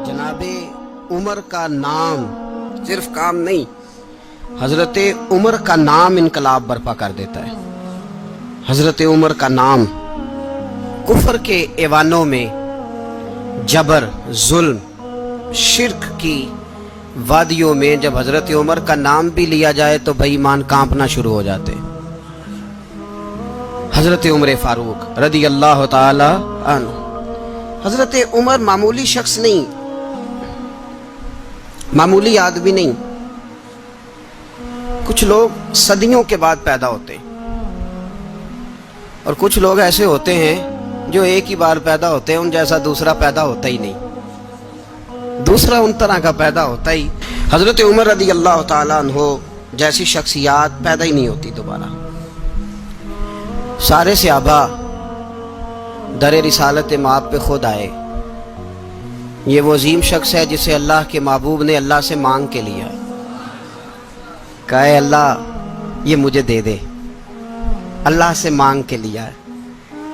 जनाब उमर का नाम सिर्फ काम नहीं, हजरत उमर का नाम इनकलाब बर्पा कर देता है। हजरत उमर का नाम कुफर के ऐवानों में, जबर, जुल्म, शिर्क की वादियों में जब हजरत उमर का नाम भी लिया जाए तो बेईमान कांपना शुरू हो जाते। हजरत उमर फारूक रदी अल्लाह ताला अन्हु। हजरत उमर मामूली शख्स नहीं, मामूली आदमी नहीं। कुछ लोग सदियों के बाद पैदा होते हैं और कुछ लोग ऐसे होते हैं जो एक ही बार पैदा होते हैं, उन जैसा दूसरा पैदा होता ही नहीं। दूसरा उन तरह का पैदा होता ही। हजरत उमर रदी अल्लाह ताला अन्हो जैसी शख्सियत पैदा ही नहीं होती दोबारा। सारे सहाबा दर रिसालत माब पे खुद आए। ये वो अजीम शख्स है जिसे अल्लाह के महबूब ने अल्लाह से मांग के लिया, कहे अल्लाह ये मुझे दे दे, अल्लाह से मांग के लिया है।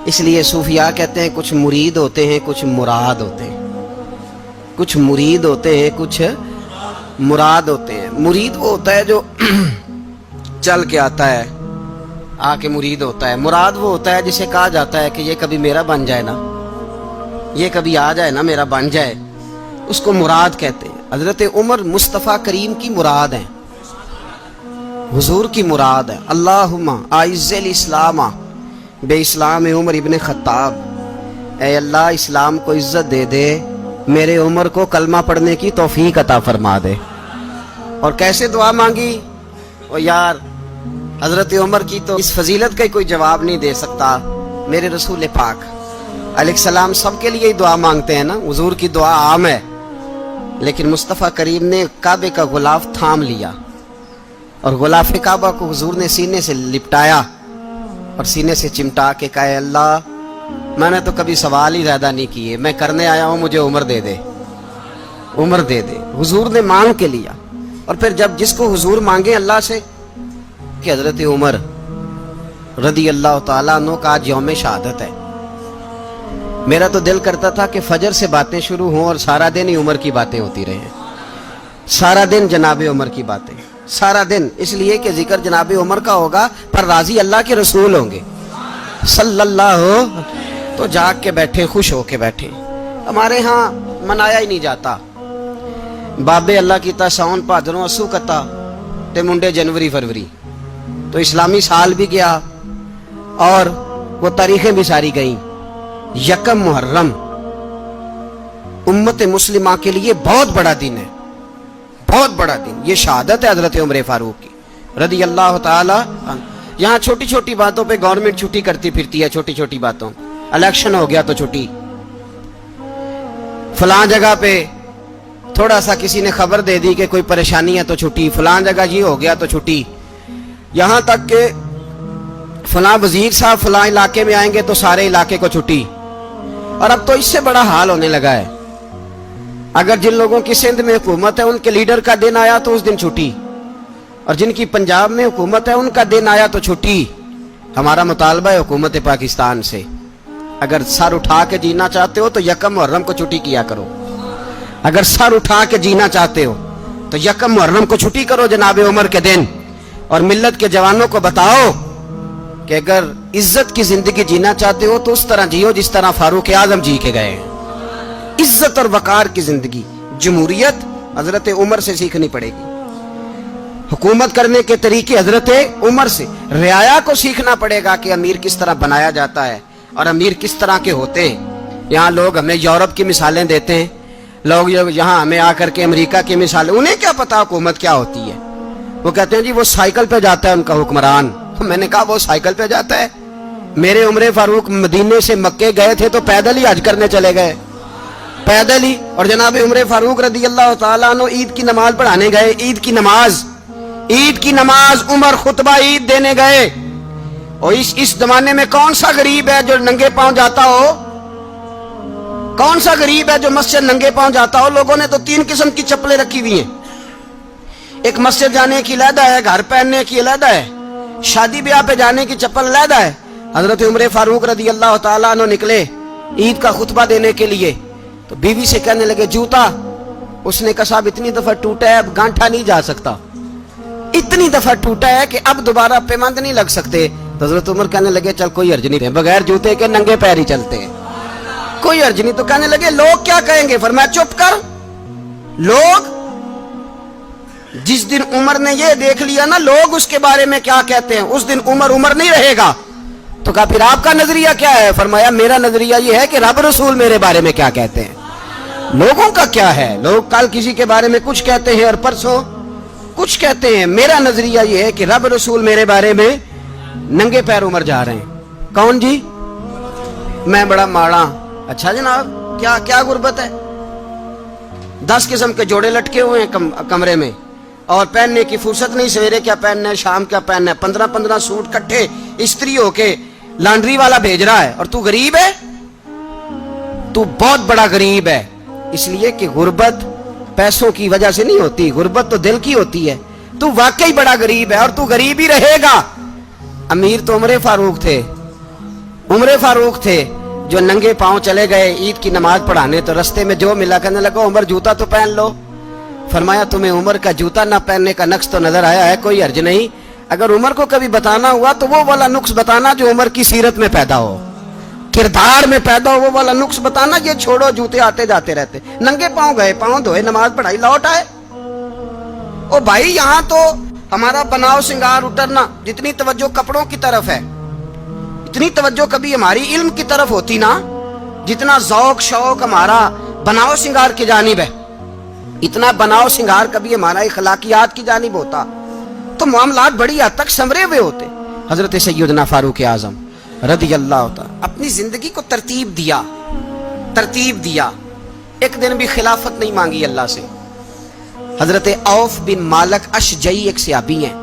इसलिए सूफिया कहते हैं कुछ मुरीद होते हैं, कुछ मुराद होते हैं। कुछ मुरीद होते हैं, कुछ मुराद होते हैं। मुरीद वो होता है जो चल के आता है, आके मुरीद होता है। मुराद वो होता है जिसे कहा जाता है कि ये कभी मेरा बन जाए ना, ये कभी आ जाए ना, मेरा बन जाए, उसको मुराद कहते हैं। हजरत उमर मुस्तफ़ा करीम की मुराद है, हुजूर की मुराद है। अल्लाहुम्मा आइज़्ज़िल इस्लामा बे इस्लाम उमर इब्न खत्ताब। ऐ अल्लाह इस्लाम को इज्जत दे दे, मेरे उमर को कलमा पढ़ने की तौफीक अता फरमा दे। और कैसे दुआ मांगी? ओ यार, हजरत उमर की तो इस फजीलत का कोई जवाब नहीं दे सकता। मेरे रसूल पाक अलैहिस्सलाम सबके लिए ही दुआ मांगते हैं ना, हुजूर की दुआ आम है, लेकिन मुस्तफ़ा करीम ने काबे का गुलाफ थाम लिया और गुलाफ काबा को हुजूर ने सीने से लिपटाया और सीने से चिमटा के कहा, अल्लाह मैंने तो कभी सवाल ही ज्यादा नहीं किए, मैं करने आया हूं, मुझे उम्र दे दे, उम्र दे दे। हुजूर ने मांग के लिया। और फिर जब जिसको हुजूर मांगे अल्लाह से कि हजरत उमर रदी अल्लाह ताला अन्हु का आज यौम शहादत है, मेरा तो दिल करता था कि फजर से बातें शुरू हों और सारा दिन ही उमर की बातें होती रहें, सारा दिन जनाब उमर की बातें, सारा दिन। इसलिए कि जिक्र जनाब उमर का होगा पर राजी अल्लाह के रसूल होंगे सल्लल्लाहु। तो जाग के बैठे, खुश होके बैठे। हमारे यहाँ मनाया ही नहीं जाता। बाबे अल्लाह की सावन भादरों असू कता ते मुंडे जनवरी फरवरी। तो इस्लामी साल भी गया और वो तारीखें भी सारी गई। यकम मुहर्रम उम्मत मुस्लिमा के लिए बहुत बड़ा दिन है, बहुत बड़ा दिन। ये शहादत है हजरत उमर फारूक की रदी अल्लाह ताला। यहाँ छोटी छोटी बातों पे गवर्नमेंट छुट्टी करती फिरती है, छोटी छोटी बातों। इलेक्शन हो गया तो छुट्टी, फलां जगह पे थोड़ा सा किसी ने खबर दे दी कि कोई परेशानी है तो छुट्टी, फलां जगह ये हो गया तो छुट्टी। यहां तक के फलां वजीर साहब फलां इलाके में आएंगे तो सारे इलाके को छुट्टी। और अब तो इससे बड़ा हाल होने लगा है, अगर जिन लोगों की सिंध में हुकूमत है उनके लीडर का दिन आया तो उस दिन छुट्टी, और जिनकी पंजाब में हुकूमत है उनका दिन आया तो छुट्टी। हमारा मुतालबा है हुकूमत पाकिस्तान से, अगर सर उठा के जीना चाहते हो तो यकम मुहर्रम को छुट्टी किया करो। अगर सर उठा के जीना चाहते हो तो यकम मुहर्रम को छुट्टी करो जनाब उमर के दिन। और मिल्लत के जवानों को बताओ कि अगर इज्जत की जिंदगी जीना चाहते हो तो उस तरह जियो जिस तरह फारूक आजम जी के गए। इज्जत और वकार की जिंदगी, जमहूरियत हजरत उमर से सीखनी पड़ेगी। हुकूमत करने के तरीके हजरत उमर से, रियाया को सीखना पड़ेगा कि अमीर किस तरह बनाया जाता है और अमीर किस तरह के होते हैं। यहाँ लोग हमें यूरोप की मिसालें देते हैं, लोग यहाँ हमें आकर के अमेरिका की मिसालें, उन्हें क्या पता हुकूमत क्या होती है। वो कहते हैं जी वो साइकिल पे जाता है उनका हुक्मरान। तो मैंने कहा वो साइकिल पे जाता है? मेरे उमर फारूक मदीने से मक्के गए थे तो पैदल ही हज करने चले गए, पैदल ही। और जनाब उमर फारूक रदी अल्लाह ताला अन्हु ईद की नमाज पढ़ाने गए। ईद की नमाज उमर खुतबा ईद देने गए। और इस जमाने में कौन सा गरीब है जो नंगे पांव जाता हो? कौन सा गरीब है जो मस्जिद नंगे पांव जाता हो? लोगों ने तो 3 किस्म की चप्पलें रखी हुई हैं। एक मस्जिद जाने की अलहदा है, घर पहनने की अलहदा है, शादी ब्याह पे जाने की चप्पल अलहदा है। हजरत उमर फारूक रदी अल्लाह ताला अन्हु निकले ईद का खुतबा देने के लिए तो बीवी से कहने लगे जूता। उसने कहा साहब इतनी दफा टूटा है अब गांठा नहीं जा सकता, इतनी दफा टूटा है कि अब दोबारा पेमंद नहीं लग सकते। तो हजरत उमर कहने लगे चल कोई अर्ज नहीं, बगैर जूते के नंगे पैर ही चलते हैं, कोई अर्ज नहीं। तो कहने लगे लोग क्या कहेंगे? फरमाया चुप कर, लोग जिस दिन उमर ने ये देख लिया ना लोग उसके बारे में क्या कहते हैं, उस दिन उमर उमर नहीं रहेगा। तो कहा फिर आपका नजरिया क्या है? फरमाया मेरा नजरिया ये है कि रब रसूल मेरे बारे में क्या कहते हैं। लोगों का क्या है, लोग कल किसी के बारे में कुछ कहते हैं और परसों कुछ कहते हैं। मेरा नजरिया ये है कि रब रसूल मेरे बारे में नंगे पैर उमर जा रहे हैं। कौन जी? मैं बड़ा माड़ा। अच्छा जनाब, क्या क्या गुर्बत है? 10 किस्म के जोड़े लटके हुए हैं कमरे में और पहनने की फुर्सत नहीं, सवेरे क्या पहनना है, शाम क्या पहनना है, 15-15 सूट इकट्ठे इस्त्री होके लॉन्ड्री वाला भेज रहा है और तू गरीब है, तू बहुत बड़ा गरीब है। इसलिए कि गुर्बत पैसों की वजह से नहीं होती, गुर्बत तो दिल की होती है। तू वाकई बड़ा गरीब है और तू गरीब ही रहेगा। अमीर तो उमर फारूक थे, उमर फारूक थे जो नंगे पांव चले गए ईद की नमाज पढ़ाने। तो रास्ते में जो मिला कहने लगा उमर जूता तो पहन लो। फरमाया तुम्हें उमर का जूता ना पहनने का नक्श तो नजर आया है? कोई अर्ज नहीं। अगर उमर को कभी बताना हुआ तो वो वाला नुक्स बताना जो उमर की सीरत में पैदा हो, किरदार में पैदा हो, वो वाला नुक्स बताना। ये छोड़ो जूते आते जाते रहते, नंगे पांव गए, पांव धोए, नमाज पढ़ाई, लौट आए। ओ भाई यहाँ तो हमारा बनाव सिंगार उतरना, जितनी तवज्जो कपड़ों की तरफ है इतनी तवज्जो कभी हमारी इल्म की तरफ होती ना, जितना ज़ौक शौक हमारा बनाव सिंगार की जानिब है, इतना बनाव सिंगार कभी हमारा इखलाकियात की जानिब होता तो मामलात बड़ी हद तक संवरे हुए होते। हजरत सैयदना फारूक आजम रज़ी अल्लाह तआला अपनी जिंदगी को तरतीब दिया। एक दिन भी खिलाफत नहीं मांगी अल्लाह से। हजरत औफ बिन मालिक अशजई एक सहाबी हैं।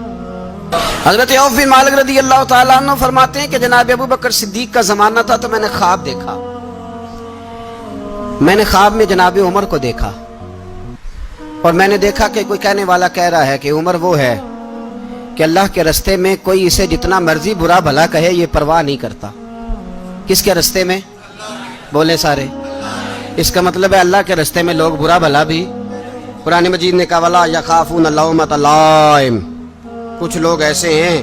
हजरत औफ बिन मालिक रज़ी अल्लाह तआला अन्हु फरमाते हैं कि जनाब अबू बकर सिद्दीक का जमाना था तो मैंने ख्वाब देखा। मैंने ख्वाब में जनाब उमर को देखा और मैंने देखा कि कोई कहने वाला कह रहा है कि उमर वो है कि अल्लाह के रास्ते में कोई इसे जितना मर्जी बुरा भला कहे ये परवाह नहीं करता। किसके रास्ते में? बोले सारे। इसका मतलब है अल्लाह के रास्ते में लोग बुरा भला भी। कुरान मजीद ने कहा वला यखाफून लौमत लाइम, कुछ लोग ऐसे हैं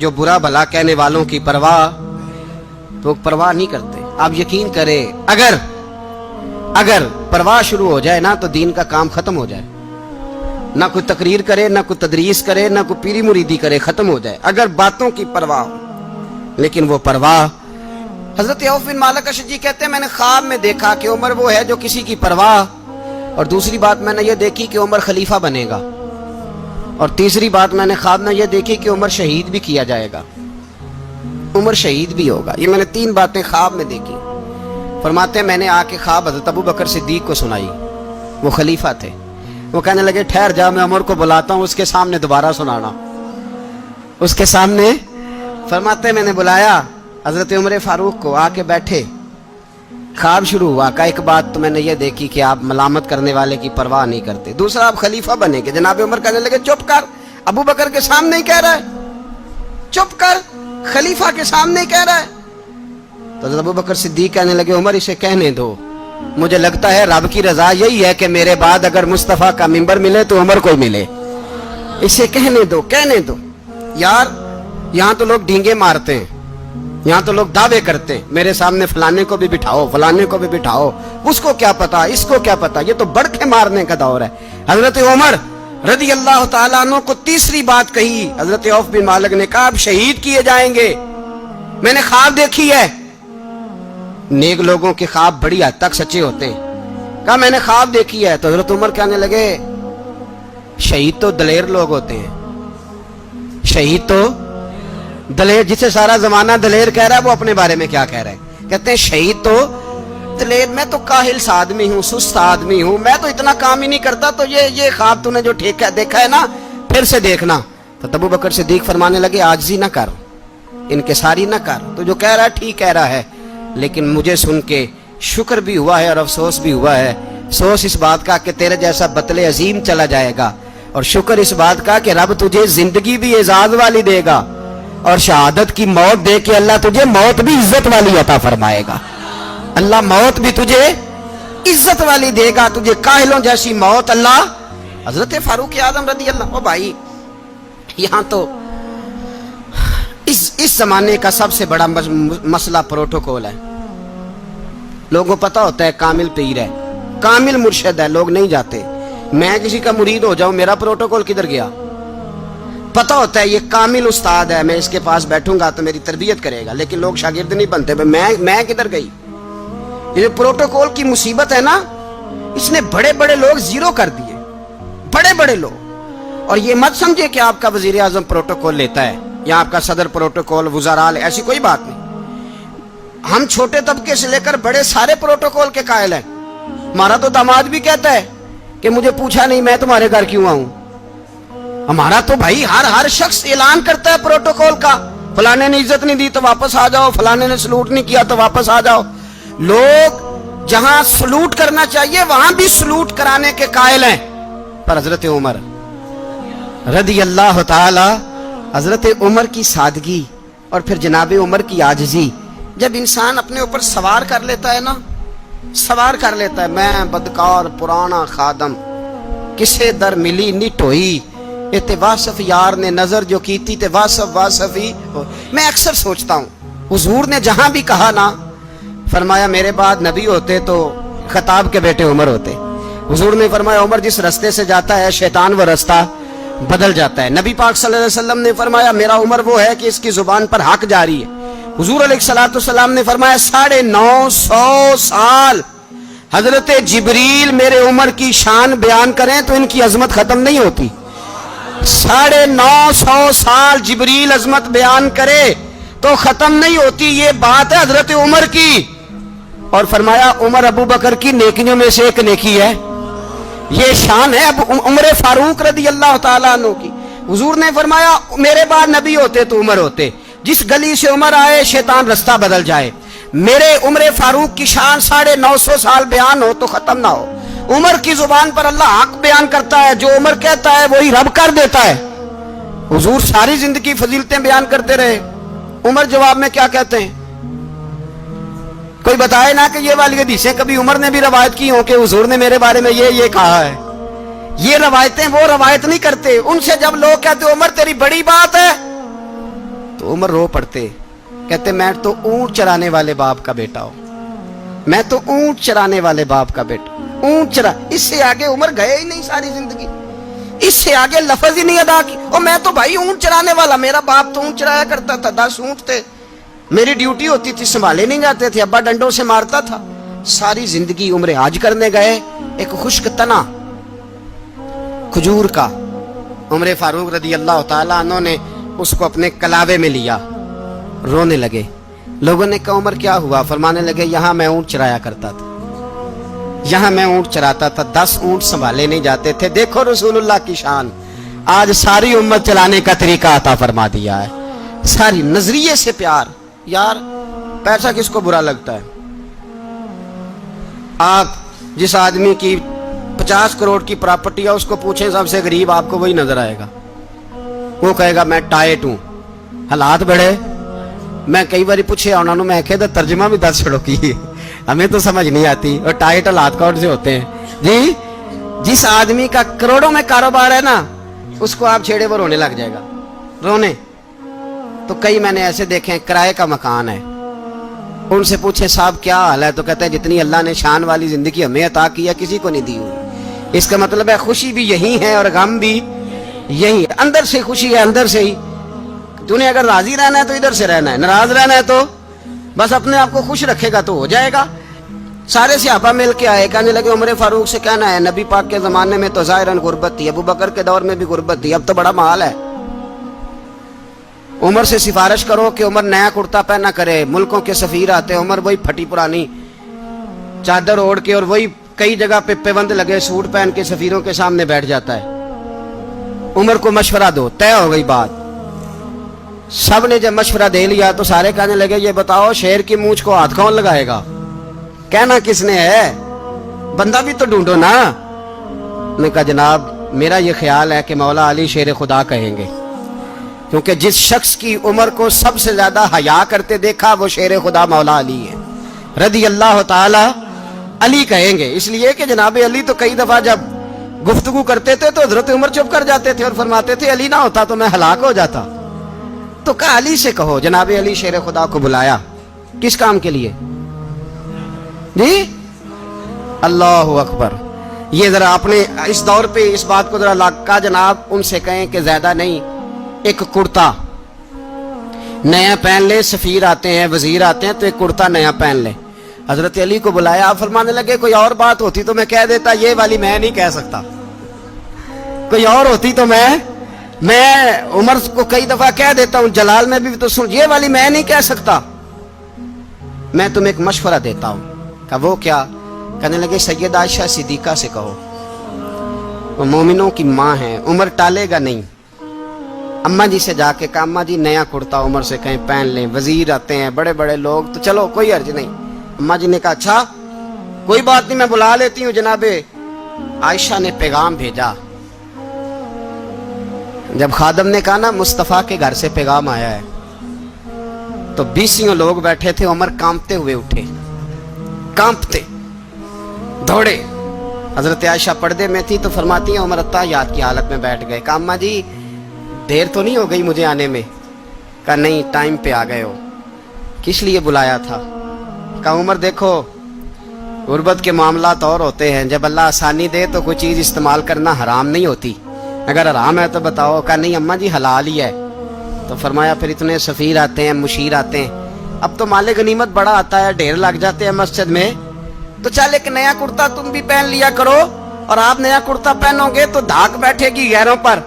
जो बुरा भला कहने वालों की परवाह नहीं करते। आप यकीन करें अगर परवाह शुरू हो जाए ना तो दीन का काम खत्म हो जाए। ना कोई तकरीर करे, ना कोई तदरीस करे, ना कोई पीरी मुरीदी करे, खत्म हो जाए अगर बातों की परवाह हो। लेकिन वो परवाह, हजरत औफ बिन मालिक अशजी कहते हैं मैंने ख्वाब में देखा कि उमर वो है जो किसी की परवाह, और दूसरी बात मैंने ये देखी कि उमर खलीफा बनेगा, और तीसरी बात मैंने ख्वाब में ये देखी कि उमर शहीद भी किया जाएगा, उमर शहीद भी होगा। ये मैंने 3 बातें ख्वाब में देखी। फरमाते हैं मैंने आके ख्वाब हजरत अबू बकर सिद्दीक को सुनाई, वो खलीफा थे। वो कहने लगे ठहर जा, मैं उमर को बुलाता हूँ, उसके सामने दोबारा सुनाना। उसके सामने फरमाते मैंने बुलाया हजरत उमर फारूक को, आके बैठे, ख्वाब शुरू हुआ। का एक बात तो मैंने ये देखी कि आप मलामत करने वाले की परवाह नहीं करते, दूसरा आप खलीफा बनेंगे। जनाब उमर कहने लगे चुप कर, अबू बकर के सामने ही कह रहा है, चुप कर, खलीफा के सामने ही कह रहा है। तो अबू बकर सिद्दीक कहने लगे उमर इसे कहने दो, मुझे लगता है रब की रजा यही है कि मेरे बाद अगर मुस्तफा का मिंबर मिले तो उमर को मिले, इसे कहने दो, कहने दो। यार यहाँ तो लोग डींगे मारते हैं, यहाँ तो लोग दावे करते हैं, मेरे सामने फलाने को भी बिठाओ, फलाने को भी बिठाओ, उसको क्या पता, इसको क्या पता, ये तो बड़के मारने का दौर है। हजरत उमर रज़ी अल्लाह तआला अन्हु को तीसरी बात कही। हजरत औफ बिन मालिक ने कहा आप शहीद किए जाएंगे, मैंने ख्वाब देखी है। नेक लोगों के ख्वाब बड़ी हद तक सच्चे होते हैं। कहा मैंने ख्वाब देखी है। तो हजरत उमर कहने लगे शहीद तो दलेर लोग होते हैं, शहीद तो दलेर, जिसे सारा जमाना दलेर कह रहा है वो अपने बारे में क्या कह रहा है? कहते हैं शहीद तो दलेर, मैं तो काहिल सा आदमी हूँ, सुस्त आदमी हूँ, मैं तो इतना काम ही नहीं करता, तो ये ख्वाब तूने जो ठीक है देखा है ना फिर से देखना। तो अबू बकर सिद्दीक फरमाने लगे आजिज़ी ना कर, इनकिसारी ना कर, तो जो कह रहा है ठीक कह रहा है, लेकिन मुझे सुन के शुक्र भी हुआ है और अफसोस भी हुआ है। अफसोस इस बात का कि तेरे जैसा बतले अजीम चला जाएगा, और शुक्र इस बात का कि रब तुझे जिंदगी भी एजाज वाली देगा, और शहादत की मौत दे के अल्लाह तुझे मौत भी इज्जत वाली अता फरमाएगा। अल्लाह मौत भी तुझे इज्जत वाली देगा तुझे काहिलों जैसी मौत अल्लाह। हजरत फारूक आजम रदी अल्लाह। ओ भाई यहां तो इस जमाने का सबसे बड़ा मसला प्रोटोकॉल है। लोगों को पता होता है कामिल पीर है, कामिल मुर्शिद है, लोग नहीं जाते। मैं किसी का मुरीद हो जाऊं, मेरा प्रोटोकॉल किधर गया? पता होता है ये कामिल उस्ताद है, मैं इसके पास बैठूंगा तो मेरी तरबियत करेगा, लेकिन लोग शागिर्द नहीं बनते। मैं किधर गई? ये प्रोटोकॉल की मुसीबत है ना, इसने बड़े बड़े लोग जीरो कर दिए, बड़े बड़े लोग। और ये मत समझे कि आपका वजीर आजम प्रोटोकॉल लेता है या आपका सदर प्रोटोकॉल, वुज़ारा, ऐसी कोई बात नहीं। हम छोटे तबके से लेकर बड़े सारे प्रोटोकॉल के कायल हैं। हमारा तो दामाद भी कहता है कि मुझे पूछा नहीं मैं तुम्हारे घर क्यों आऊं। हमारा तो भाई हर शख्स ऐलान करता है प्रोटोकॉल का, फलाने ने इज्जत नहीं दी तो वापस आ जाओ, फलाने ने सलूट नहीं किया तो वापस आ जाओ। लोग जहां सलूट करना चाहिए वहां भी सलूट कराने के कायल हैं। पर हजरत उमर रदी अल्लाह ताला, हजरत उमर की सादगी और फिर जनाब उमर की आजिज़ी, जब इंसान अपने ऊपर सवार कर लेता है ना, सवार कर लेता है, मैं बदकार पुराना खादम किसे दर मिली निट होई, इते वासफ यार ने नजर जो की थी ते वासफ वासफ ही। मैं अक्सर सोचता हूँ हुजूर ने जहां भी कहा ना, फरमाया मेरे बाद नबी होते तो खताब के बेटे उमर होते। हुजूर ने फरमाया उमर जिस रास्ते से जाता है शैतान वो रास्ता बदल जाता है। नबी पाक सल्लल्लाहु अलैहि वसल्लम ने फरमाया मेरा उमर वो है कि इसकी जुबान पर हक जारी है। हुजूर अलैहिस्सलाम ने फरमाया 950 साल हजरत जिब्रील मेरे उमर की शान बयान करें तो इनकी अजमत खत्म नहीं होती। 950 साल जिब्रील अजमत बयान करे तो खत्म नहीं होती। ये बात है हजरत उमर की। और फरमाया उमर अबू बकर की नेकियों में से एक नेकी है, ये शान है उमर फारूक रदी अल्लाह ताला अन्हु की। हुजूर ने फरमाया मेरे बाद नबी होते तो उमर होते, जिस गली से उमर आए शैतान रास्ता बदल जाए। मेरे उमर फारूक की शान 950 साल बयान हो तो खत्म ना हो। उमर की जुबान पर अल्लाह हक बयान करता है, जो उमर कहता है वही रब कर देता है। हुजूर सारी जिंदगी फजीलतें बयान करते रहे, उमर जवाब में क्या कहते हैं? कोई बताए ना कि ये वाली हदीसें कभी उमर ने भी रवायत की हो कि हुजूर ने मेरे बारे में ये कहा है। ये रवायतें वो रवायत नहीं करते। उनसे जब लोग कहते उमर तेरी बड़ी बात है तो उमर रो पड़ते, कहते मैं तो ऊंट चराने वाले बाप का बेटा हूं, मैं तो ऊंट चराने वाले बाप का बेटा, ऊंट चरा। इससे आगे उमर गए ही नहीं सारी जिंदगी, इससे आगे लफ्ज ही नहीं अदा की। और मैं तो भाई ऊंट चराने वाला, मेरा बाप तो ऊंट चराया करता था, 10 ऊंट थे, मेरी ड्यूटी होती थी, संभाले नहीं जाते थे, अब्बा डंडों से मारता था। सारी जिंदगी उम्र हाज करने गए, एक खुश्क तना खजूर का उमर फारूक रदी अल्लाह ताला अन्हु ने उसको अपने कलावे में लिया, रोने लगे। लोगों ने कहा उमर क्या हुआ? फरमाने लगे यहाँ मैं ऊंट चराया करता था, यहाँ मैं ऊंट चराता था, 10 ऊंट संभाले नहीं जाते थे। देखो रसूलुल्लाह की शान, आज सारी उम्मत चलाने का तरीका अता फरमा दिया है। सारी नजरिए से प्यार। यार पैसा किसको बुरा लगता है? आप जिस आदमी की 50 करोड़ की प्रॉपर्टी है उसको पूछें सबसे गरीब, आपको वही नजर आएगा। वो कहेगा मैं टाइट हूं, हालात बड़े। मैं कई बार पूछे उन्होंने, मैं कह तर्जमा भी 10 छड़ो की हमें तो समझ नहीं आती, और टाइट हालात कौन से होते हैं जी? जिस आदमी का करोड़ों में कारोबार है ना, उसको आप छेड़े वो रोने लग जाएगा, रोने। तो कई मैंने ऐसे देखे हैं किराए का मकान है, उनसे पूछे साहब क्या हाल है, तो कहते हैं जितनी अल्लाह ने शान वाली जिंदगी हमें अता की है किसी को नहीं दी हुई। इसका मतलब है खुशी भी यही है और गम भी यही है। अंदर से खुशी है, अंदर से ही। तूने अगर राजी रहना है तो इधर से रहना है, नाराज रहना है तो बस अपने आप को खुश रखेगा तो हो जाएगा। सारे सहाबा मिल के आए, कहने लगे उमर फारूक से कहना है नबी पाक के जमाने में तो जाहिरन गुर्बत थी, अबू बकर के दौर में भी गुर्बत थी, अब तो बड़ा माल है। उमर से सिफारिश करो कि उमर नया कुर्ता पहना करे। मुल्कों के सफीर आते, उमर वही फटी पुरानी चादर ओढ़ के और वही कई जगह पे पेबंद लगे सूट पहन के सफीरों के सामने बैठ जाता है। उमर को मशवरा दो, तय हो गई बात। सब ने जब मशवरा दे लिया तो सारे कहने लगे ये बताओ शेर की मूंछ को हाथ कौन लगाएगा? कहना किसने है, बंदा भी तो ढूंढो ना। ने कहा जनाब मेरा ये ख्याल है कि मौला अली शेर खुदा कहेंगे, क्योंकि जिस शख्स की उम्र को सबसे ज्यादा हया करते देखा वो शेर खुदा मौला अली है रदी अल्लाह ताला علی کہیں گے، اس لیے کہ جناب علی تو کئی دفعہ جب گفتگو کرتے تھے تو حضرت عمر چپ کر جاتے تھے اور فرماتے تھے علی نہ ہوتا تو میں ہلاک ہو جاتا. تو کہا علی سے کہو. جناب علی شیر خدا کو بلایا. کس کام کے لیے؟ جی اللہ اکبر. یہ ذرا اپنے اس دور پہ اس بات کو ذرا لگا جناب ان سے کہیں کہ زیادہ نہیں، ایک کرتا نیا پہن لے. سفیر آتے ہیں، وزیر آتے ہیں تو ایک کرتا نیا پہن لے. حضرت علی کو بلایا. آپ فرمانے لگے کوئی اور بات ہوتی تو میں کہہ دیتا، یہ والی میں نہیں کہہ سکتا. کوئی اور ہوتی تو میں عمر کو کئی دفعہ کہہ دیتا ہوں، جلال میں بھی تو سن، یہ والی میں نہیں کہہ سکتا. میں تمہیں ایک مشورہ دیتا ہوں. کہا وہ کیا؟ کہنے لگے سید عائشہ صدیقہ سے کہو، وہ مومنوں کی ماں ہیں، عمر ٹالے گا نہیں. اماں جی سے جا کے کہا اماں جی نیا کرتا عمر سے کہیں پہن لیں، وزیر آتے ہیں، بڑے بڑے لوگ، تو چلو کوئی حرج نہیں. اماں جی نے کہا اچھا کوئی بات نہیں میں بلا لیتی ہوں. جناب عائشہ نے پیغام بھیجا. جب خادم نے کہا نا مصطفیٰ کے گھر سے پیغام آیا ہے، تو 20 لوگ بیٹھے تھے. عمر کانپتے ہوئے اٹھے، کانپتے دوڑے. حضرت عائشہ پردے میں تھی تو فرماتی ہیں عمر اتحیات کی حالت میں بیٹھ گئے. کہا اماں جی دیر تو نہیں ہو گئی مجھے آنے میں؟ کہا نہیں ٹائم پہ آ گئے ہو. کس لیے بلایا تھا؟ کہا عمر دیکھو غربت کے معاملات اور ہوتے ہیں، جب اللہ آسانی دے تو کوئی چیز استعمال کرنا حرام نہیں ہوتی، اگر حرام ہے تو بتاؤ. کہا نہیں اماں جی حلال ہی ہے. تو فرمایا پھر اتنے سفیر آتے ہیں، مشیر آتے ہیں، اب تو مال غنیمت بڑا آتا ہے، ڈھیر لگ جاتے ہیں مسجد میں، تو چل ایک نیا کرتا تم بھی پہن لیا کرو. اور آپ نیا کرتا پہنو گے تو دھاک بیٹھے گی غیروں پر.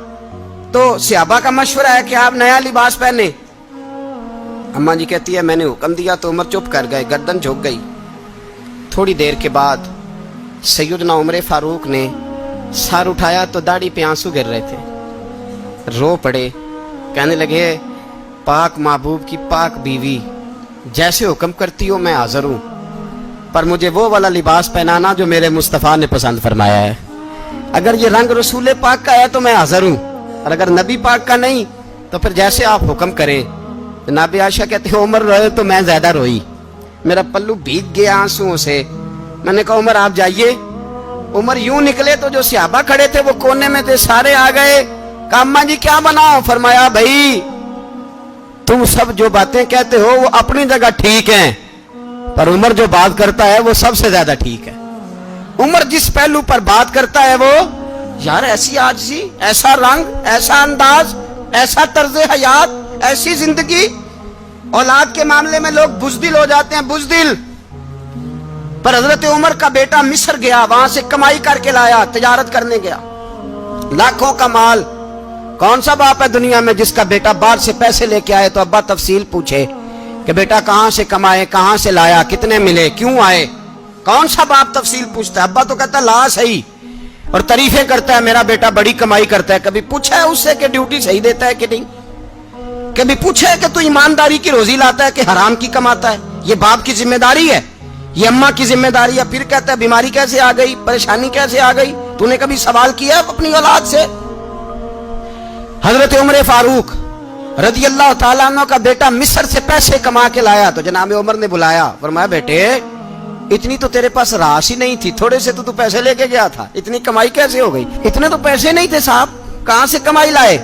تو صحابہ کا مشورہ ہے کہ آپ نیا لباس پہنے. اماں جی کہتی ہے میں نے حکم دیا تو عمر چپ کر گئے، گردن جھک گئی. تھوڑی دیر کے بعد سیدنا عمر فاروق نے سر اٹھایا تو داڑھی پہ آنسو گر رہے تھے، رو پڑے. کہنے لگے پاک محبوب کی پاک بیوی، جیسے حکم کرتی ہو میں حاضر ہوں، پر مجھے وہ والا لباس پہنانا جو میرے مصطفیٰ نے پسند فرمایا ہے. اگر یہ رنگ رسول پاک کا ہے تو میں حاضر ہوں، اور اگر نبی پاک کا نہیں تو پھر جیسے آپ حکم کریں. جناب عائشہ کہتے ہیں عمر روئے تو میں زیادہ روئی، میرا پلو بھیگ گیا آنسوؤں سے. میں نے کہا عمر آپ جائیے. عمر یوں نکلے تو جو صحابہ کھڑے تھے وہ کونے میں تھے، سارے آ گئے. کہا اماں جی کیا بناؤ؟ فرمایا بھائی تم سب جو باتیں کہتے ہو وہ اپنی جگہ ٹھیک ہیں، پر عمر جو بات کرتا ہے وہ سب سے زیادہ ٹھیک ہے. عمر جس پہلو پر بات کرتا ہے وہ یار ایسی عاجزی، ایسا رنگ، ایسا انداز، ایسا طرز حیات، ایسی زندگی. اولاد کے معاملے میں لوگ بزدل ہو جاتے ہیں، بزدل. پر حضرت عمر کا بیٹا مصر گیا، وہاں سے کمائی کر کے لایا، تجارت کرنے گیا، لاکھوں کا مال. کون سا باپ ہے دنیا میں جس کا بیٹا باہر سے پیسے لے کے آئے تو ابا تفصیل پوچھے کہ بیٹا کہاں سے کمائے، کہاں سے لایا، کتنے ملے، کیوں آئے؟ کون سا باپ تفصیل پوچھتا ہے؟ ابا تو کہتا ہے لا صحیح، اور تعریفیں کرتا ہے میرا بیٹا بڑی کمائی کرتا ہے. کبھی پوچھا ہے اس سے کہ ڈیوٹی صحیح دیتا ہے کہ نہیں؟ کبھی پوچھا ہے کہ تو ایمانداری کی روزی لاتا ہے کہ حرام کی کماتا ہے؟ یہ باپ کی ذمہ داری ہے، یہ اماں کی ذمہ داری ہے. پھر کہتا ہے بیماری کیسے آ گئی، پریشانی کیسے آ گئی؟ تو نے کبھی سوال کیا اپنی اولاد سے؟ حضرت عمر فاروق رضی اللہ تعالیٰ عنہ کا بیٹا مصر سے پیسے کما کے لایا تو جناب عمر نے بلایا، فرمایا بیٹے اتنی تو تیرے پاس راس ہی نہیں تھی، تھوڑے سے تو پیسے لے کے گیا تھا، اتنی کمائی کیسے ہو گئی؟ اتنے تو پیسے نہیں تھے صاحب، کہاں سے کمائی لائے؟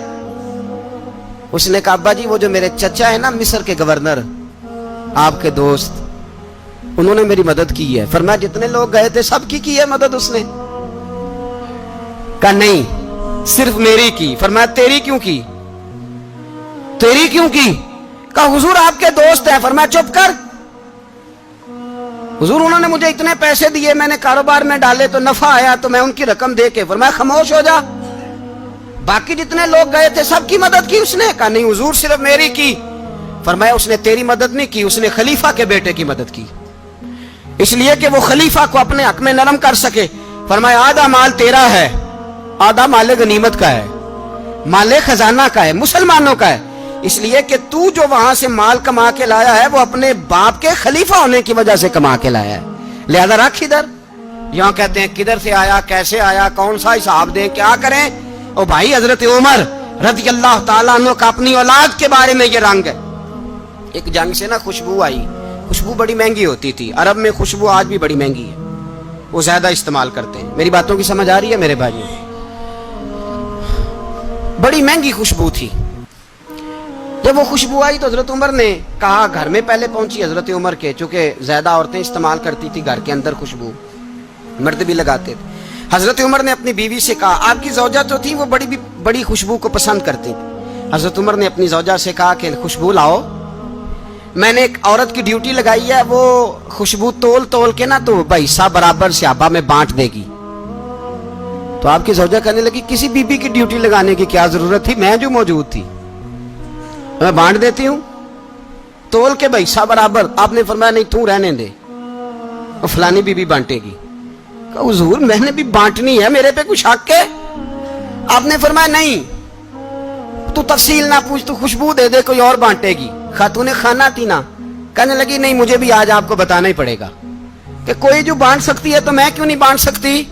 اس نے کہا ابا جی وہ جو میرے چچا ہے نا مصر کے گورنر، آپ کے دوست، انہوں نے میری مدد کی ہے. فرمایا جتنے لوگ گئے تھے سب کی ہے مدد اس نے؟ کہا نہیں صرف میری کی. فرمایا تیری کیوں کی؟ تیری کیوں کی؟ کہا حضور آپ کے دوست ہیں. فرمایا چپ کر، حضور انہوں نے مجھے اتنے پیسے دیے، میں نے کاروبار میں ڈالے تو نفع آیا تو میں ان کی رقم دے کے. فرمایا خاموش ہو جا، باقی جتنے لوگ گئے تھے سب کی مدد کی اس نے؟ کہا نہیں حضور صرف میری کی. فرمایا اس نے تیری مدد نہیں کی، اس نے خلیفہ کے بیٹے کی مدد کی، اس لیے کہ وہ خلیفہ کو اپنے حق میں نرم کر سکے. فرمایا آدھا مال تیرا ہے، آدھا مال غنیمت کا ہے، مال خزانہ کا ہے، مسلمانوں کا ہے، اس لیے کہ تو جو وہاں سے مال کما کے لایا ہے وہ اپنے باپ کے خلیفہ ہونے کی وجہ سے کما کے لایا ہے، لہذا رکھ ادھر. یہاں کہتے ہیں کدھر سے آیا، کیسے آیا، کون سا حساب دیں، کیا کریں؟ او بھائی حضرت عمر رضی اللہ تعالیٰ عنہ کا اپنی اولاد کے بارے میں یہ رنگ ہے. ایک جنگ سے نا خوشبو آئی، خوشبو بڑی مہنگی ہوتی تھی، عرب میں خوشبو آج بھی بڑی مہنگی ہے. وہ زیادہ استعمال کرتے ہیں. میری باتوں کی سمجھ آ رہی ہے میرے بھائیوں؟ بڑی مہنگی خوشبو تھی. جب وہ خوشبو آئی تو حضرت عمر نے کہا, گھر میں پہلے پہنچی حضرت عمر کے, چونکہ زیادہ عورتیں استعمال کرتی تھی گھر کے اندر خوشبو, مرد بھی لگاتے تھے. حضرت عمر نے اپنی بیوی سے کہا, آپ کی زوجہ تو تھی وہ بڑی خوشبو کو پسند کرتی تھی. حضرت عمر نے اپنی زوجہ سے کہا کہ خوشبو لاؤ, میں نے ایک عورت کی ڈیوٹی لگائی ہے, وہ خوشبو تول کے نا تو حصہ برابر صحابہ میں بانٹ دے گی. تو آپ کی زوجہ کہنے لگی, کسی بی بی کی ڈیوٹی لگانے کی کیا ضرورت تھی, میں جو موجود تھی میں بانٹ دیتی ہوں تول کے حصہ برابر. آپ نے فرمایا نہیں تو رہنے دے, اور فلانی بی بی بانٹے گی. کہا حضور میں نے بھی بانٹنی ہے, میرے پہ کچھ حق ہے؟ آپ نے فرمایا نہیں, تو تفصیل نہ پوچھ, تو خوشبو دے دے, کوئی اور بانٹے گی. خاتون خانہ تھی نا, کہنے لگی نہیں مجھے بھی آج آپ کو بتانا ہی پڑے گا کہ کوئی جو بانٹ سکتی ہے تو میں کیوں نہیں بانٹ سکتی.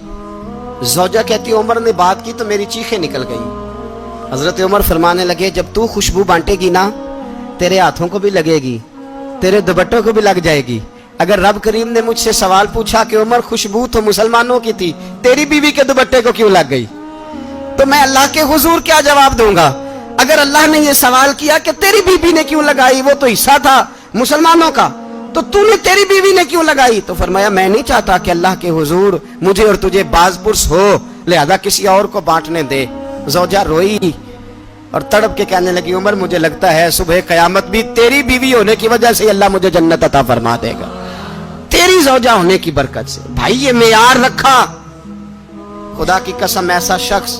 زوجہ کہتی عمر نے بات کی تو میری چیخیں نکل گئی. حضرت عمر فرمانے لگے, جب تو خوشبو بانٹے گی نا تیرے ہاتھوں کو بھی لگے گی, تیرے دوپٹوں کو بھی لگ جائے گی. اگر رب کریم نے مجھ سے سوال پوچھا کہ عمر خوشبو تو مسلمانوں کی تھی, تیری بیوی کے دوپٹے کو کیوں لگ گئی, تو میں اللہ کے حضور کیا جواب دوں گا؟ اگر اللہ نے یہ سوال کیا کہ تیری بیوی نے کیوں لگائی, وہ تو حصہ تھا مسلمانوں کا, تو نے تیری بیوی نے کیوں لگائی؟ تو فرمایا میں نہیں چاہتا کہ اللہ کے حضور مجھے اور تجھے باز پرس ہو, لہذا کسی اور کو بانٹنے دے. زوجہ روئی اور تڑپ کے کہنے لگی, عمر مجھے لگتا ہے صبح قیامت بھی تیری بیوی ہونے کی وجہ سے اللہ مجھے جنت عطا فرما دے گا, تیری زوجہ ہونے کی برکت سے. بھائی یہ معیار رکھا, خدا کی قسم ایسا شخص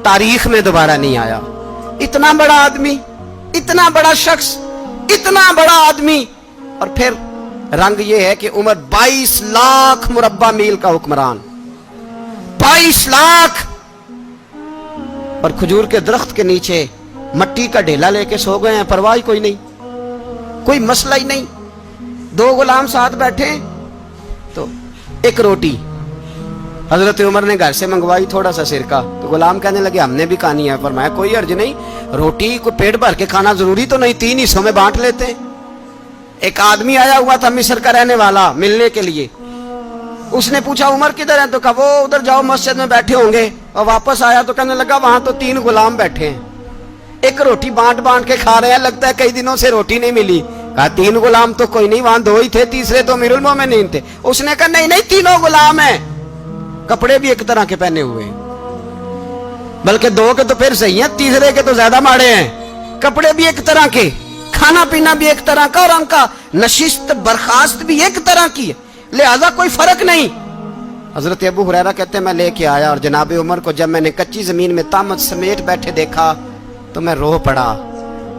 تاریخ میں دوبارہ نہیں آیا. اتنا بڑا آدمی, اتنا بڑا شخص, اتنا بڑا آدمی, اور پھر رنگ یہ ہے کہ عمر 22 لاکھ مربع میل کا حکمران, 22 لاکھ, اور کھجور کے درخت کے نیچے مٹی کا ڈھیلا لے کے سو گئے ہیں, پرواہ کوئی نہیں, کوئی مسئلہ ہی نہیں. 2 غلام ساتھ بیٹھے تو ایک روٹی حضرت عمر نے گھر سے منگوائی, تھوڑا سا سرکہ, تو غلام کہنے لگے ہم نے بھی کھانی ہے. فرمایا کوئی حرج نہیں, روٹی کو پیٹ بھر کے کھانا ضروری تو نہیں, 3 حصوں میں بانٹ لیتے ہیں. ایک آدمی آیا ہوا تھا مصر کا رہنے والا ملنے کے لیے, اس نے پوچھا عمر کدھر ہیں, تو کہا وہ ادھر جاؤ مسجد میں بیٹھے ہوں گے. اور واپس آیا تو کہنے لگا وہاں تو 3 غلام بیٹھے ہیں, ایک روٹی بانٹ کے کھا رہے ہیں, لگتا ہے کئی دنوں سے روٹی نہیں ملی. کہا 3 غلام تو کوئی نہیں, وہاں 2 ہی تھے, تیسرے تو امیر المومنین تھے. اس نے کہا نہیں 3 غلام ہیں, کپڑے بھی ایک طرح کے پہنے ہوئے ہیں, بلکہ 2 کے تو پھر صحیح ہیں, تیسرے کے تو زیادہ ماڑے ہیں. کپڑے بھی ایک طرح کے, کھانا پینا بھی ایک طرح کا, اور ان کا نشست برخاست بھی ایک طرح کی ہے, لہذا کوئی فرق نہیں. حضرت ابو ہریرہ کہتے ہیں میں لے کے آیا, اور جناب عمر کو جب میں نے کچی زمین میں تامت سمیٹ بیٹھے دیکھا تو میں رو پڑا.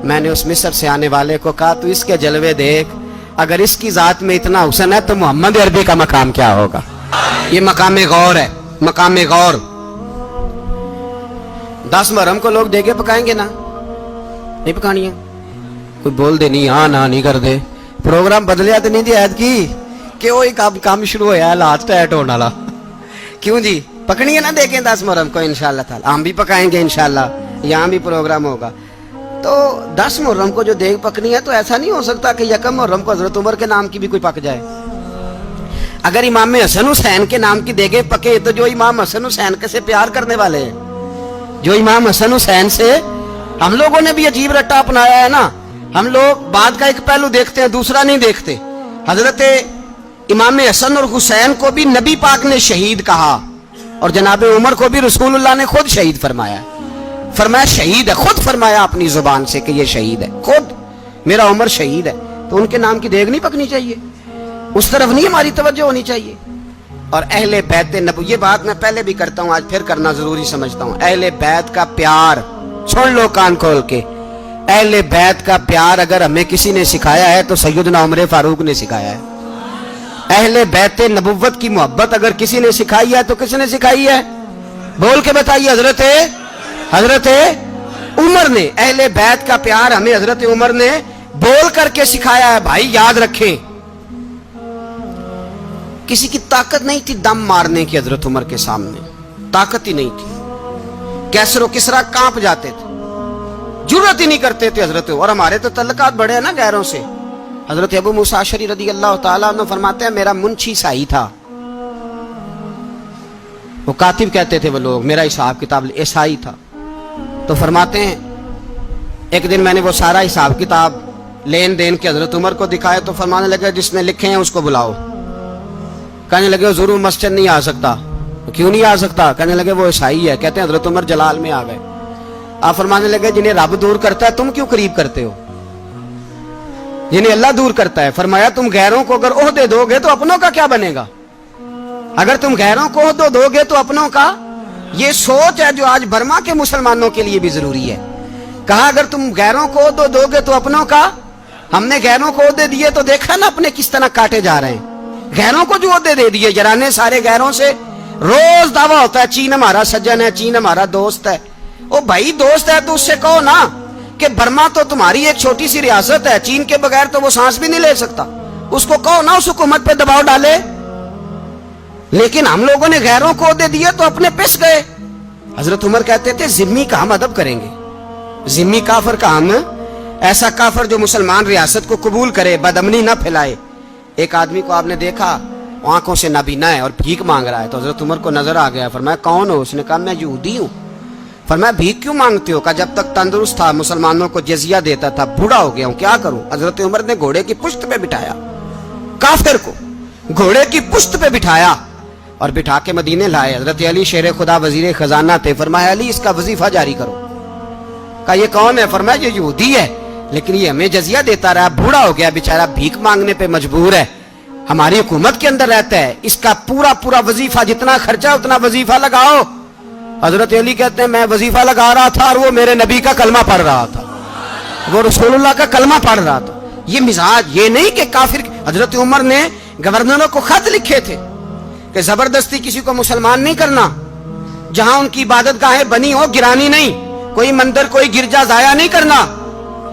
میں نے اس مصر سے آنے والے کو کہا تو اس کے جلوے دیکھ, اگر اس کی ذات میں اتنا حسن ہے تو محمد عربی کا مقام کیا ہوگا. یہ مقام غور ہے, مقام غور. 10 محرم کو لوگ دیگے پکائیں گے نا, نہیں پکانی ہے, کوئی بول دے نہیں, ہاں نہ نہیں کر دے, پروگرام بدلیا تو نہیں دی عید کی کہ وہ کام شروع ہوا ہے لاسٹ ٹائٹ ہونے والا. کیوں جی, پکنی ہے نا دیکھیں 10 محرم کو انشاءاللہ تعالی, ہم بھی پکائیں گے انشاءاللہ, یہاں بھی پروگرام ہوگا. تو 10 محرم کو جو دیگ پکنی ہے تو ایسا نہیں ہو سکتا کہ 1 محرم کو حضرت عمر کے نام کی بھی کوئی پک جائے. اگر امام حسن حسین کے نام کی دیگیں پکے تو جو امام حسن حسین سے پیار کرنے والے ہیں, جو امام حسن حسین سے, ہم لوگوں نے بھی عجیب رٹا اپنایا ہے نا, ہم لوگ بات کا ایک پہلو دیکھتے ہیں دوسرا نہیں دیکھتے. حضرت امام حسن اور حسین کو بھی نبی پاک نے شہید کہا, اور جناب عمر کو بھی رسول اللہ نے خود شہید فرمایا. فرمایا شہید ہے, خود فرمایا اپنی زبان سے کہ یہ شہید ہے, خود میرا عمر شہید ہے. تو ان کے نام کی دیگ نہیں پکنی چاہیے, اس طرف نہیں ہماری توجہ ہونی چاہیے. اور اہل بیت نبوت, یہ بات میں پہلے بھی کرتا ہوں, آج پھر کرنا ضروری سمجھتا ہوں. اہل بیت کا پیار, سن لو کان کھول کے, اہل بیت کا پیار اگر ہمیں کسی نے سکھایا ہے تو سیدنا عمر فاروق نے سکھایا ہے. اہل بیت نبوت کی محبت اگر کسی نے سکھائی ہے تو کس نے سکھائی ہے, بول کے بتائیے. حضرت عمر نے. اہل بیت کا پیار ہمیں حضرت عمر نے بول کر کے سکھایا ہے. بھائی یاد رکھیں, کسی کی طاقت نہیں تھی دم مارنے کی حضرت عمر کے سامنے, طاقت ہی نہیں تھی. کیسر و کسرا کانپ جاتے تھے, جرأت ہی نہیں کرتے تھے حضرت. اور ہمارے تو تعلقات بڑے ہیں نا غیروں سے. حضرت ابو موسیٰ اشعری رضی اللہ تعالیٰ عنہ فرماتے ہیں میرا منشی سائی تھا, वो कातिब कहते थे वो लोग, मेरा हिसाब किताब ऐसा ही था। तो फरमाते हैं एक दिन मैंने वो सारा हिसाब किताब लेन देन के हजरत उमर को दिखाया तो फरमाने लगे जिसने लिखे हैं उसको बुलाओ। कहने लगे हुजूर मस्जिद नहीं आ सकता। तो क्यों नहीं आ सकता? कहने लगे वो ईसाई है। कहते हैं हजरत उमर जलाल में आ गए। आप फरमाने लगे जिन्हें रब दूर करता है तुम क्यों करीब करते हो? जिन्हें अल्लाह दूर करता है। फरमाया तुम गैरों को अगर ओहदे दोगे तो अपनों का क्या बनेगा? अगर तुम गैरों को ओहदे दोगे तो अपनों का। ये सोच है जो आज बर्मा के मुसलमानों के लिए भी जरूरी है। कहा अगर तुम गैरों को ओहदे दोगे तो अपनों का। हमने गैरों को ओहदे दिए तो देखा ना अपने किस तरह काटे जा रहे हैं। गैरों को जो ओहदे दे दिए जराने सारे गैरों से। रोज दावा होता है चीन हमारा सज्जन है, चीन हमारा दोस्त है। ओ भाई दोस्त है तो उससे कहो ना कि बर्मा तो तुम्हारी एक छोटी सी रियासत है, चीन के बगैर तो वो सांस भी नहीं ले सकता। उसको कहो ना उस हुकूमत पे दबाव डाले। लेकिन हम लोगों ने गैरों को ओहदे दिए तो अपने पिस गए। हजरत उमर कहते थे जिम्मी का हम अदब करेंगे, जिम्मी काफिर का हम, ऐसा काफिर जो मुसलमान रियासत को कबूल करे, बदअमनी ना फैलाए। एक आदमी को आपने देखा आंखों से नाबीना है और भीख मांग रहा है। तो हजरत उमर को नजर आ गया। फरमाया कौन हो? उसने कहा मैं यहूदी हूं। फरमाया भीख क्यों मांगते हो? कहा जब तक तंदुरुस्त था मुसलमानों को जजिया देता था, बूढ़ा हो गया हूं क्या करूं? हजरत उमर ने घोड़े की पुश्त पे बिठाया, काफिर को घोड़े की पुश्त पे बिठाया और बिठा के मदीने लाए। हजरत अली शेर खुदा वजीर खजाना थे। फरमाया अली इसका वजीफा जारी करो। कहा ये कौन है? फरमाया ये यहूदी है लेकिन ये हमें जजिया देता रहा, बूढ़ा हो गया बेचारा, भीख मांगने पे मजबूर है, हमारी हुकूमत के अंदर रहता है, इसका पूरा पूरा वजीफा जितना खर्चा उतना वजीफा लगाओ। हजरत अली कहते हैं मैं वजीफा लगा रहा था और वो मेरे नबी का कलमा पढ़ रहा था, वो रसूलुल्लाह का कलमा पढ़ रहा था। ये मिजाज, ये नहीं कि काफिर। हजरत उमर ने गवर्नरों को खत लिखे थे कि जबरदस्ती किसी को मुसलमान नहीं करना, जहां उनकी इबादत गाहें बनी हो गिरानी नहीं, कोई मंदिर कोई गिरजा जाया नहीं करना।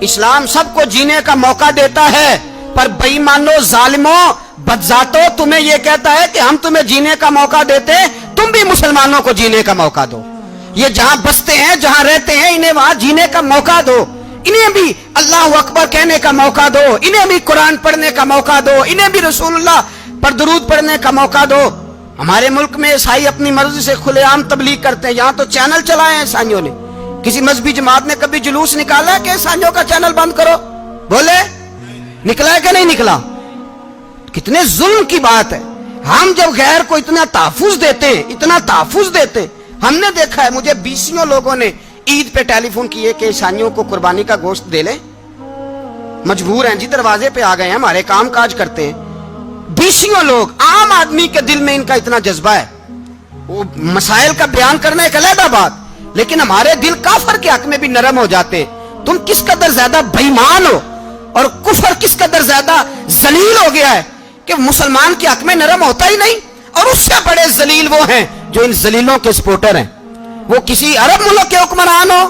इस्लाम सबको जीने का मौका देता है, पर बेईमानो जालिमों बदजातो तुम्हें यह कहता है कि हम तुम्हें जीने का मौका देते, तुम भी मुसलमानों को जीने का मौका दो। ये जहां बसते हैं जहां रहते हैं इन्हें वहां जीने का मौका दो, इन्हें भी अल्लाह अकबर कहने का मौका दो, इन्हें भी कुरान पढ़ने का मौका दो, इन्हें भी रसूलुल्लाह पर दुरूद पढ़ने का मौका दो। हमारे मुल्क में ईसाई अपनी मर्जी से खुलेआम तबलीग करते हैं। यहां तो चैनल चलाए हैं ईसाइयों ने। किसी मजहबी जमात ने कभी जुलूस निकाला है कि ईसाइयों का चैनल बंद करो? बोले निकला है कि नहीं निकला? कितने जुल्म की बात है। हम जब गैर को इतना तहफुज देते हैं, इतना तहफुज देते हैं, हमने देखा है मुझे 20 लोगों ने ईद पे टेलीफोन किए कि ईसाइयों को कुर्बानी का गोश्त दे लें, मजबूर हैं जी, दरवाजे पे आ गए हैं, हमारे काम काज करते हैं। 20 लोग, आम आदमी के दिल में इनका इतना जज्बा है, वो मसाइल का बयान करना एक अलग बात, लेकिन हमारे दिल काफर के हक में भी नरम हो जाते हैं। तुम किस कदर ज्यादा बेईमान हो और कुफर किस कदर ज्यादा जलील हो गया है कि मुसलमान के हक में नरम होता ही नहीं। और उससे बड़े जलील वो हैं जो इन जलीलों के सपोर्टर हैं, वो किसी अरब मुल्क के हुक्मरान हो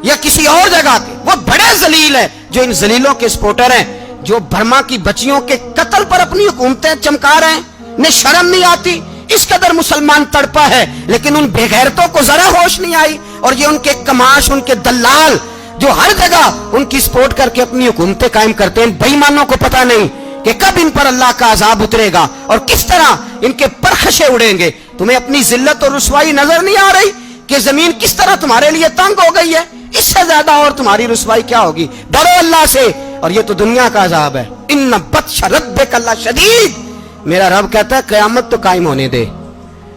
या किसी और जगह के, वो बड़े जलील है जो इन जलीलों के सपोर्टर हैं, जो बर्मा की बच्चियों के कत्ल पर अपनी हुकूमतें चमका रहे हैं। ने शर्म नहीं आती, इस कदर मुसलमान तड़पा है लेकिन उन बेगैरतों को जरा होश नहीं आई। और ये उनके कमाश, उनके दलाल जो हर जगह उनकी सपोर्ट करके अपनी हुकूमतें कायम करते हैं, बेईमानों को पता नहीं कि कब इन पर अल्लाह का अजाब उतरेगा और किस तरह इनके परखशे उड़ेंगे। तुम्हें अपनी जिल्लत और रुसवाई नजर नहीं आ रही कि जमीन किस तरह तुम्हारे लिए तंग हो गई है? इससे ज्यादा और तुम्हारी रुसवाई क्या होगी? डरो अल्लाह से, और ये तो दुनिया का अजाब है। इन्ना बत्श रब्बिक शदीद, मेरा रब कहता है कयामत तो कायम होने दे।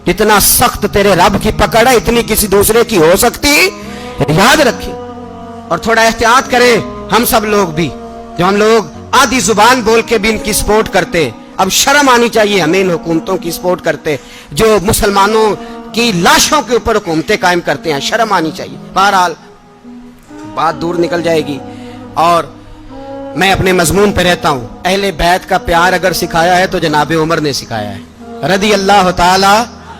इतना सख्त तेरे रब की पकड़ है, इतनी किसी दूसरे की हो सकती, याद रखिए। और थोड़ा एहतियात करें हम सब लोग भी, जो हम लोग आधी जुबान बोल के भी इनकी सपोर्ट करते। अब शर्म आनी चाहिए हमें इन हुकूमतों की सपोर्ट करते जो मुसलमानों की लाशों के ऊपर हुकूमतें कायम करते हैं, शर्म आनी चाहिए। बहरहाल बात दूर निकल जाएगी और मैं अपने मजमून पे रहता हूं। अहले बैत का प्यार अगर सिखाया है तो जनाब उमर ने सिखाया है रदी अल्लाह ताला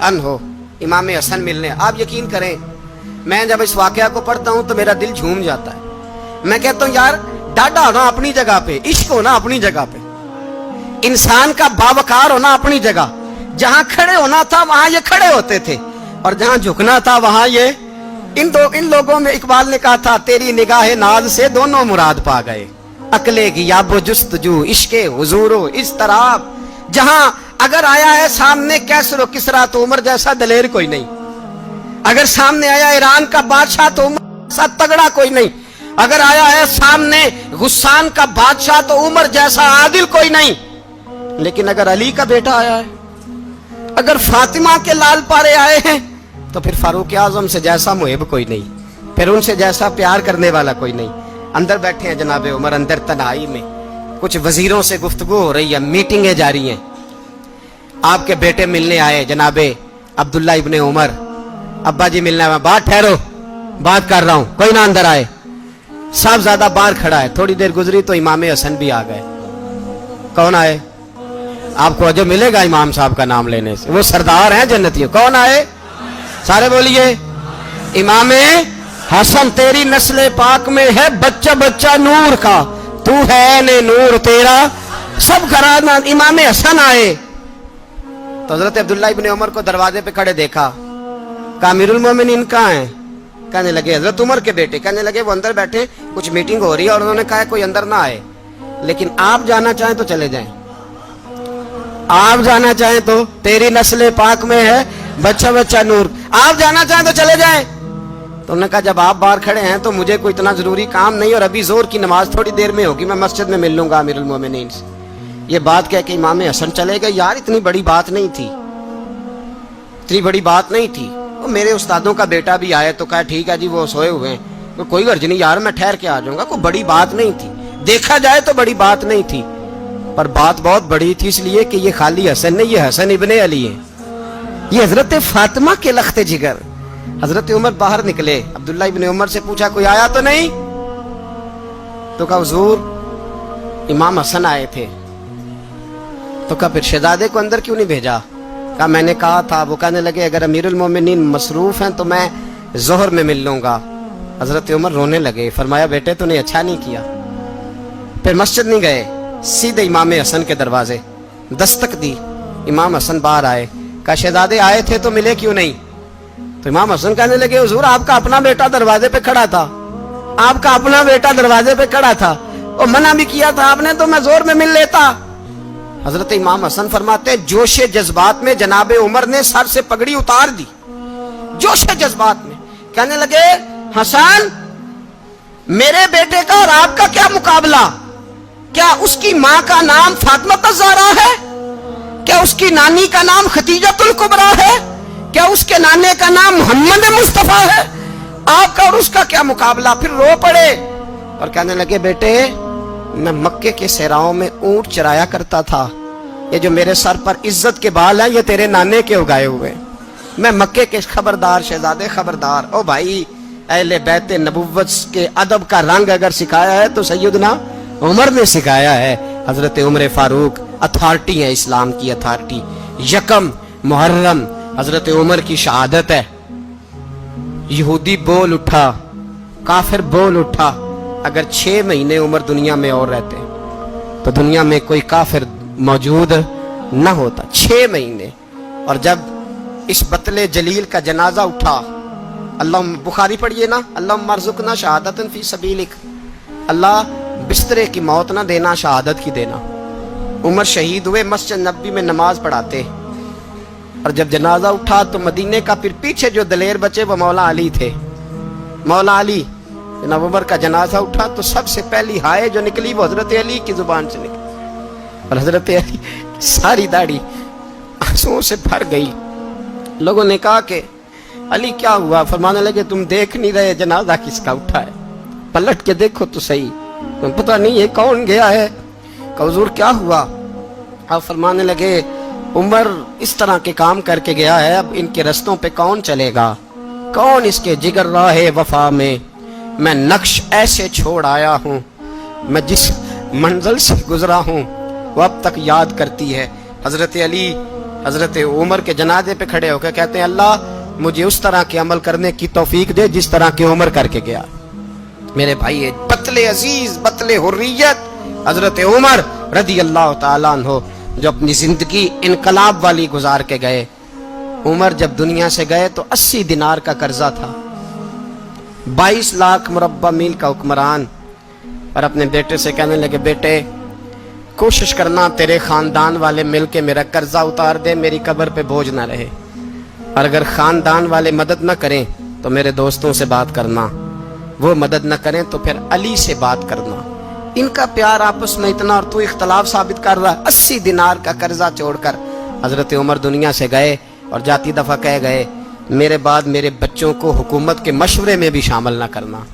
अन्हो, इमाम हसन मिलने। आप यकीन करें मैं जब इस वाकया को पढ़ता हूं तो मेरा दिल झूम जाता है। मैं कहता हूं यार डाडा होना अपनी जगह पे, इश्क होना अपनी जगह पे, इंसान का बावकार होना अपनी जगह। जहां खड़े होना था वहां ये खड़े होते थे और जहां झुकना था वहां ये इन लोगों में इकबाल ने कहा था तेरी निगाह नाज से दोनों मुराद पा गए, अकले गियाबो जुस्तजू इश्के हुजूरो इस तरह। जहां اگر آیا ہے سامنے کیسر و کسرا تو عمر جیسا دلیر کوئی نہیں. اگر سامنے آیا ایران کا بادشاہ تو عمر جیسا تگڑا کوئی نہیں. اگر آیا ہے سامنے غسان کا بادشاہ تو عمر جیسا عادل کوئی نہیں. لیکن اگر علی کا بیٹا آیا ہے, اگر فاطمہ کے لال پارے آئے ہیں, تو پھر فاروق اعظم سے جیسا محب کوئی نہیں, پھر ان سے جیسا پیار کرنے والا کوئی نہیں. اندر بیٹھے ہیں جناب عمر, اندر تنہائی میں کچھ وزیروں سے گفتگو ہو رہی ہے, میٹنگیں جاری ہیں. آپ کے بیٹے ملنے آئے جناب عبداللہ ابن عمر. ابا جی ملنا ہے, بات ٹھہرو, بات کر رہا ہوں, کوئی نہ اندر آئے. صاحب زیادہ باہر کھڑا ہے. تھوڑی دیر گزری تو امام حسن بھی آ گئے. کون آئے؟ آپ کو جو ملے گا امام صاحب کا نام لینے سے, وہ سردار ہیں جنتیوں. کون آئے؟ سارے بولیے. امام حسن, تیری نسل پاک میں ہے بچہ بچہ نور کا, تو ہے نے نور تیرا سب گھرانہ. امام حسن آئے تو حضرت عبداللہ ابن عمر کو دروازے پہ کھڑے دیکھا. کہا امیر المومنین کہاں ہیں؟ کہنے لگے حضرت عمر کے بیٹے. کہنے لگے وہ اندر بیٹھے, کچھ میٹنگ ہو رہی ہے, اور انہوں نے کہا کوئی اندر نہ آئے, لیکن آپ جانا چاہیں تو چلے جائیں. آپ جانا چاہیں تو, تیری نسل پاک میں ہے بچہ بچہ نور, آپ جانا چاہیں تو چلے جائیں. تو انہوں نے کہا جب آپ باہر کھڑے ہیں تو مجھے کوئی اتنا ضروری کام نہیں, اور ابھی زور کی نماز تھوڑی دیر میں ہوگی, میں مسجد میں مل لوں گا امیر المومنین سے. یہ بات کہہ کے امام حسن چلے گئے. یار اتنی بڑی بات نہیں تھی, اتنی بڑی بات نہیں تھی. میرے استادوں کا بیٹا بھی آئے تو کہا ٹھیک ہے جی وہ سوئے ہوئے ہیں, کوئی غرض نہیں یار, میں ٹھہر کے آ جاؤں گا. کوئی بڑی بات نہیں تھی, دیکھا جائے تو بڑی بات نہیں تھی, پر بات بہت بڑی تھی, اس لیے کہ یہ خالی حسن نہیں, یہ حسن ابن علی ہے, یہ حضرت فاطمہ کے لخت جگر. حضرت عمر باہر نکلے, عبداللہ ابن عمر سے پوچھا کوئی آیا تو نہیں؟ تو کہا حضور امام حسن آئے تھے. تو کہا پھر شہزادے کو اندر کیوں نہیں بھیجا؟ کہا میں نے کہا تھا. وہ کہنے لگے اگر امیر المومنین مصروف ہیں تو میں ظہر میں مل لوں گا. حضرت عمر رونے لگے. فرمایا بیٹے تو نے اچھا نہیں کیا. پھر مسجد نہیں گئے, سیدھے امام حسن کے دروازے دستک دی. امام حسن باہر آئے. کہا شہزادے آئے تھے تو ملے کیوں نہیں؟ تو امام حسن کہنے لگے حضور آپ کا اپنا بیٹا دروازے پہ کھڑا تھا, آپ کا اپنا بیٹا دروازے پہ کھڑا تھا, اور منع بھی کیا تھا آپ نے, تو میں زور میں مل لیتا. حضرت امام حسن فرماتے ہیں جوش جذبات میں جناب عمر نے سر سے پگڑی اتار دی, جوش جذبات میں. کہنے لگے حسن میرے بیٹے کا اور آپ کا کیا مقابلہ؟ کیا اس کی ماں کا نام فاطمہ الزہرا ہے؟ کیا اس کی نانی کا نام خدیجۃ الکبریٰ ہے؟ کیا اس کے نانے کا نام محمد مصطفیٰ ہے؟ آپ کا اور اس کا کیا مقابلہ؟ پھر رو پڑے اور کہنے لگے بیٹے میں مکے کے صحراؤں میں اونٹ چرایا کرتا تھا, یہ جو میرے سر پر عزت کے بال ہیں یہ تیرے نانے کے اگائے ہوئے. میں مکے کے خبردار شہزادے خبردار. او بھائی اہل بیت نبوت کے ادب کا رنگ اگر سکھایا ہے تو سیدنا عمر نے سکھایا ہے. حضرت عمر فاروق اتھارٹی ہے, اسلام کی اتھارٹی. یکم محرم حضرت عمر کی شہادت ہے. یہودی بول اٹھا, کافر بول اٹھا, اگر 6 مہینے عمر دنیا میں اور رہتے تو دنیا میں کوئی کافر موجود نہ ہوتا. 6 مہینے. اور جب اس بطل جلیل کا جنازہ اٹھا, اللہ بخاری پڑھیے نا, اللہم ارزقنا شہادتا فی سبیلک, اللہ بسترے کی موت نہ دینا, شہادت کی دینا. عمر شہید ہوئے, مسجد نبوی میں نماز پڑھاتے, اور جب جنازہ اٹھا تو مدینے کا پھر پیچھے جو دلیر بچے وہ مولا علی تھے. مولا علی, جناب عمر کا جنازہ اٹھا تو سب سے پہلی ہائے جو نکلی وہ حضرت علی کی زبان سے نکلی, اور حضرت علی ساری داڑھی آنسوؤں سے بھر گئی. لوگوں نے کہا کہ علی کیا ہوا؟ فرمانے لگے تم دیکھ نہیں رہے جنازہ کس کا اٹھا ہے, پلٹ کے دیکھو تو صحیح, تم پتہ نہیں یہ کون گیا ہے. کہ حضور کیا ہوا؟ آپ فرمانے لگے عمر اس طرح کے کام کر کے گیا ہے, اب ان کے رستوں پہ کون چلے گا؟ کون اس کے جگر راہ وفا میں؟ میں نقش ایسے چھوڑ آیا ہوں, میں جس منزل سے گزرا ہوں وہ اب تک یاد کرتی ہے. حضرت علی حضرت عمر کے جنازے پہ کھڑے ہو کے کہتے ہیں اللہ مجھے اس طرح کے عمل کرنے کی توفیق دے جس طرح کی عمر کر کے گیا. میرے بھائی بطل عزیز, بطل حریت حضرت عمر رضی اللہ تعالیٰ عنہ جو اپنی زندگی انقلاب والی گزار کے گئے. عمر جب دنیا سے گئے تو 80 دینار کا قرضہ تھا, 22 لاکھ مربع میل کا حکمران, اور اپنے بیٹے سے کہنے لگے بیٹے कोशिश करना तेरे खानदान वाले मिल के मेरा कर्जा उतार दे, मेरी कब्र पे बोझ ना रहे। और अगर खानदान वाले मदद न करें तो मेरे दोस्तों से बात करना, वो मदद न करें तो फिर अली से बात करना। इनका प्यार आपस में इतना और तू इख्तलाफ साबित कर रहा है। 80 दिनार का कर्जा छोड़कर हजरत उमर दुनिया से गए और जाती दफा कह गए, मेरे बाद मेरे बच्चों को हुकूमत के मशवरे में भी शामिल ना करना,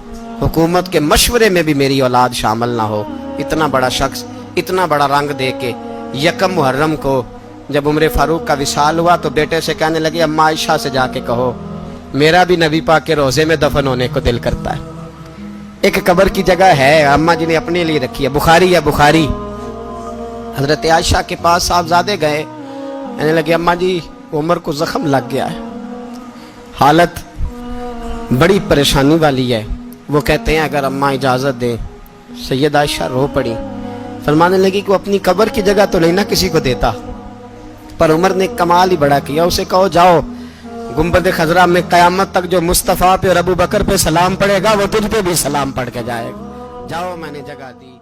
हुकूमत के मशवरे में भी मेरी औलाद शामिल ना हो। इतना बड़ा शख्स इतना बड़ा रंग दे के यकम मुहर्रम को जब उम्र फारूक का विसाल हुआ तो बेटे से कहने लगे, अम्मा आयशा से जाके कहो मेरा भी नबी पाक के रोजे में दफन होने को दिल करता है। एक कब्र की जगह है अम्मा जी ने अपने लिए रखी है, बुखारी है बुखारी। हजरत आयशा के पास साहबजादे गए, कहने लगे अम्मा जी उमर को जख्म लग गया है, हालत बड़ी परेशानी वाली है। वो कहते हैं अगर अम्मा इजाजत दें। सैयद आयशा रो पड़ी, फरमाने लगी कि वो अपनी कब्र की जगह तो नहीं ना किसी को देता, पर उमर ने कमाल ही बड़ा किया। उसे कहो जाओ गुंबद खजरा में कयामत तक जो मुस्तफ़ा पे और अबू बकर पे सलाम पड़ेगा वो तुझ पे भी सलाम पढ़ के जाएगा, जाओ मैंने जगह दी।